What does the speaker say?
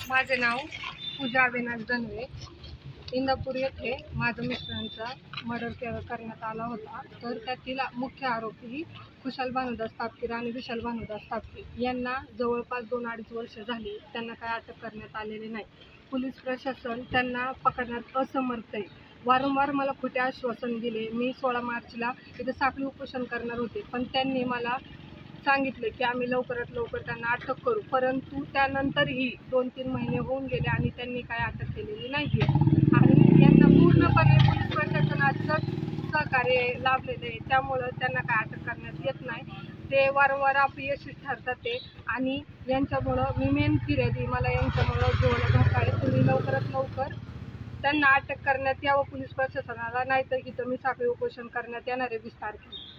माझे नाव पूजा अविनाश धनवे. इंदापूर येथे माझ्या मिस्टरांचा मर्डर करण्यात आला होता. तर त्यातील मुख्य आरोपी कुशाल भानुदास तापकीर आणि विशाल भानुदास तापकीर यांना जवळपास 2-2.5 वर्ष झाली. त्यांना काय अटक करण्यात आलेली नाही. पोलीस प्रशासन त्यांना पकडण्यात असमर्थ आहे. वारंवार मला खोटे आश्वासन दिले. मी 16 मार्चला इथं साखळी उपोषण करणार होते, पण त्यांनी मला सांगितले की आम्ही लवकरात लवकर त्यांना अटक करू. परंतु त्यानंतरही 2-3 महिने होऊन गेले आणि त्यांनी काय अटक केलेली नाही आहे. आणि यांना पूर्णपणे पोलीस प्रशासनाचं सहकार्य लाभलेलं आहे. त्यामुळं त्यांना काय अटक करण्यात येत नाही. ते वारंवार अपयशी ठरतात ते. आणि यांच्यामुळं मी मेन फिर्यादी, मला यांच्यामुळं जीवाला धोका आहे. तुम्ही लवकरात लवकर त्यांना अटक करण्यात यावं पोलीस प्रशासनाला, नाहीतर इथं मी साखळी उपोषण करण्यात येणार आहे 20 तारखेला.